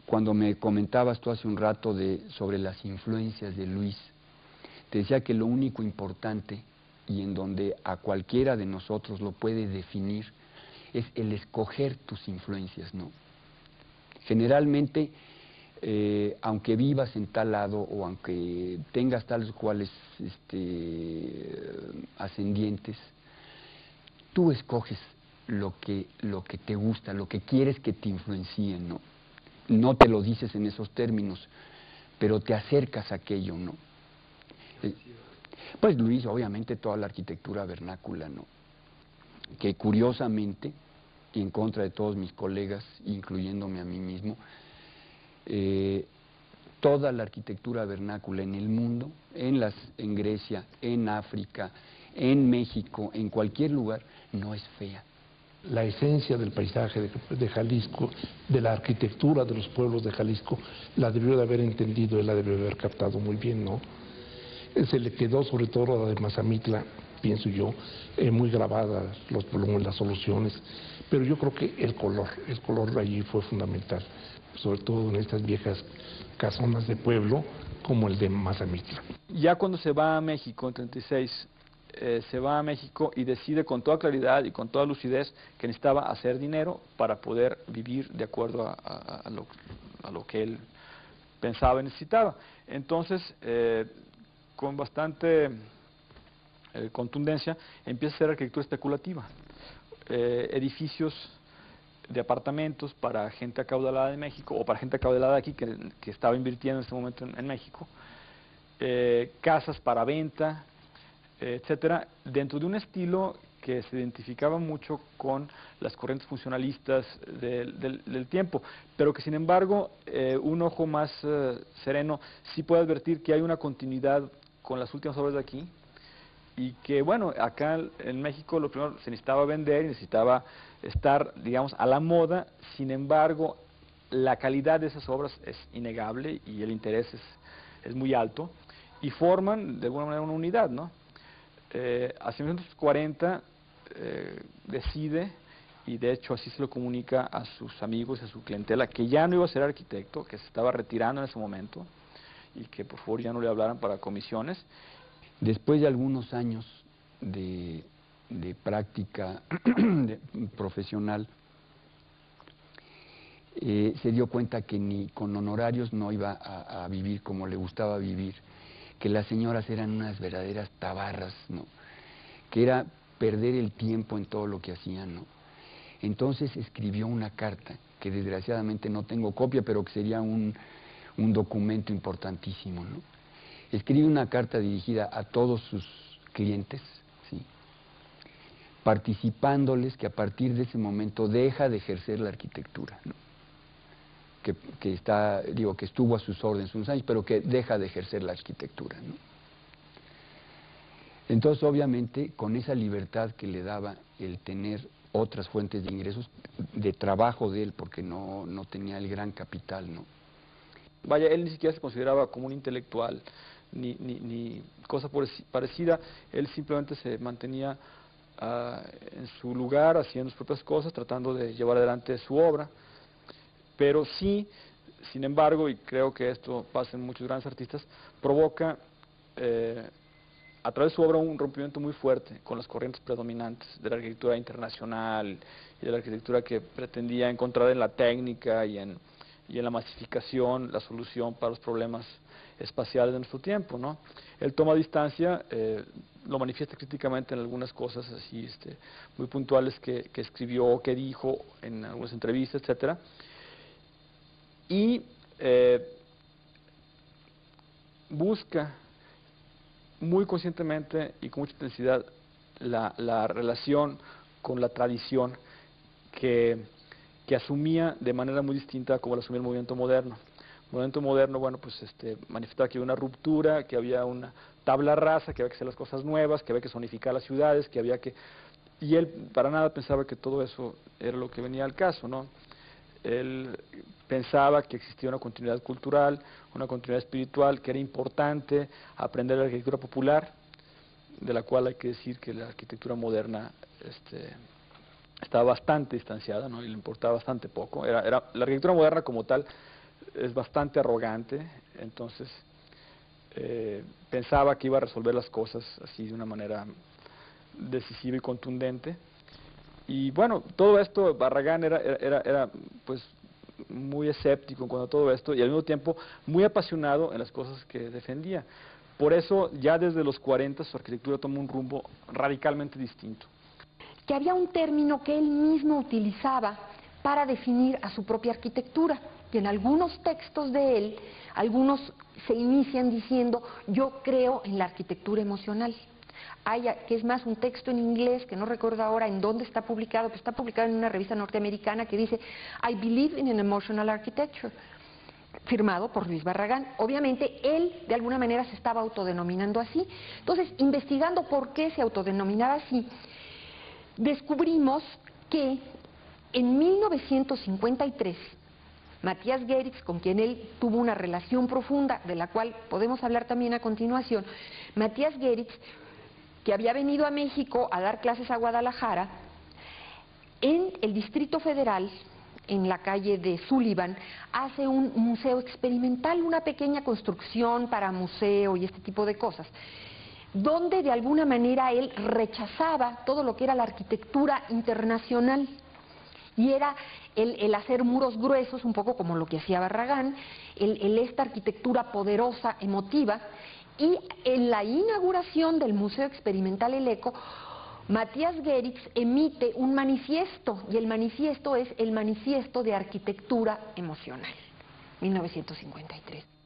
cuando me comentabas tú hace un rato sobre las influencias de Luis, te decía que lo único importante y en donde a cualquiera de nosotros lo puede definir es el escoger tus influencias, ¿no? Generalmente, aunque vivas en tal lado o aunque tengas tales cuales ascendientes, tú escoges lo que te gusta, lo que quieres que te influencie, ¿no? No te lo dices en esos términos, pero te acercas a aquello, ¿no? Pues Luis, obviamente toda la arquitectura vernácula, ¿no? Que curiosamente, y en contra de todos mis colegas, incluyéndome a mí mismo, toda la arquitectura vernácula en el mundo, en Grecia, en África, en México, en cualquier lugar, no es fea. La esencia del paisaje de Jalisco, de la arquitectura de los pueblos de Jalisco, la debió de haber entendido, él la debió de haber captado muy bien, ¿no? Se le quedó sobre todo la de Mazamitla, pienso yo, muy grabada, los volúmenes, las soluciones, pero yo creo que el color allí fue fundamental, sobre todo en estas viejas casonas de pueblo como el de Mazamitla. Ya cuando se va a México en 36, se va a México y decide con toda claridad y con toda lucidez que necesitaba hacer dinero para poder vivir de acuerdo a lo que él pensaba y necesitaba. Entonces, con bastante contundencia, empieza a hacer arquitectura especulativa, edificios de apartamentos para gente acaudalada de México o para gente acaudalada aquí que estaba invirtiendo en ese momento en México, casas para venta, etcétera, dentro de un estilo que se identificaba mucho con las corrientes funcionalistas del tiempo, pero que sin embargo un ojo más sereno sí puede advertir que hay una continuidad con las últimas obras de aquí y que bueno, acá en México lo primero se necesitaba vender y necesitaba estar, digamos, a la moda, sin embargo la calidad de esas obras es innegable y el interés es muy alto y forman de alguna manera una unidad, ¿no? Hacia 1940 decide, y de hecho así se lo comunica a sus amigos y a su clientela, que ya no iba a ser arquitecto, que se estaba retirando en ese momento y que por favor ya no le hablaran para comisiones. Después de algunos años de práctica profesional, se dio cuenta que ni con honorarios no iba a vivir como le gustaba vivir, que las señoras eran unas verdaderas tabarras, ¿no? Que era perder el tiempo en todo lo que hacían, ¿no? Entonces escribió una carta, que desgraciadamente no tengo copia, pero que sería un documento importantísimo, ¿no? Escribe una carta dirigida a todos sus clientes, ¿sí? Participándoles que a partir de ese momento deja de ejercer la arquitectura, ¿no? Que estuvo a sus órdenes unos años, pero que deja de ejercer la arquitectura, ¿no? Entonces, obviamente, con esa libertad que le daba el tener otras fuentes de ingresos, de trabajo de él, porque no tenía el gran capital, ¿no? Vaya, él ni siquiera se consideraba como un intelectual, ni cosa parecida, él simplemente se mantenía en su lugar, haciendo sus propias cosas, tratando de llevar adelante su obra, pero sí, sin embargo, y creo que esto pasa en muchos grandes artistas, provoca a través de su obra un rompimiento muy fuerte con las corrientes predominantes de la arquitectura internacional y de la arquitectura que pretendía encontrar en la técnica y en la masificación la solución para los problemas espaciales de nuestro tiempo, ¿no? Él toma distancia, lo manifiesta críticamente en algunas cosas así muy puntuales que escribió, que dijo en algunas entrevistas, etcétera, y busca muy conscientemente y con mucha intensidad la relación con la tradición que asumía de manera muy distinta como la asumía el movimiento moderno. El movimiento moderno, bueno, pues manifestaba que había una ruptura, que había una tabla rasa, que había que hacer las cosas nuevas, que había que zonificar las ciudades, que había que... Y él para nada pensaba que todo eso era lo que venía al caso, ¿no? Él pensaba que existía una continuidad cultural, una continuidad espiritual, que era importante aprender la arquitectura popular, de la cual hay que decir que la arquitectura moderna estaba bastante distanciada, ¿no? Y le importaba bastante poco. La arquitectura moderna como tal es bastante arrogante, entonces pensaba que iba a resolver las cosas así de una manera decisiva y contundente. Y bueno, todo esto, Barragán era pues muy escéptico en cuanto a todo esto y al mismo tiempo muy apasionado en las cosas que defendía. Por eso ya desde los 40 su arquitectura tomó un rumbo radicalmente distinto. Que había un término que él mismo utilizaba para definir a su propia arquitectura, y en algunos textos de él, algunos se inician diciendo, yo creo en la arquitectura emocional. Hay, que es más, un texto en inglés, que no recuerdo ahora en dónde está publicado, pero está publicado en una revista norteamericana que dice, I believe in an emotional architecture, firmado por Luis Barragán. Obviamente, él de alguna manera se estaba autodenominando así. Entonces, investigando por qué se autodenominaba así, descubrimos que en 1953, Matías Gericks, con quien él tuvo una relación profunda, de la cual podemos hablar también a continuación, Matías Gericks, que había venido a México a dar clases a Guadalajara, en el Distrito Federal, en la calle de Sullivan, hace un museo experimental, una pequeña construcción para museo y este tipo de cosas, donde de alguna manera él rechazaba todo lo que era la arquitectura internacional, y era el hacer muros gruesos, un poco como lo que hacía Barragán, esta arquitectura poderosa, emotiva. Y en la inauguración del Museo Experimental El Eco, Matías Gericks emite un manifiesto, y el manifiesto es el Manifiesto de Arquitectura Emocional, 1953.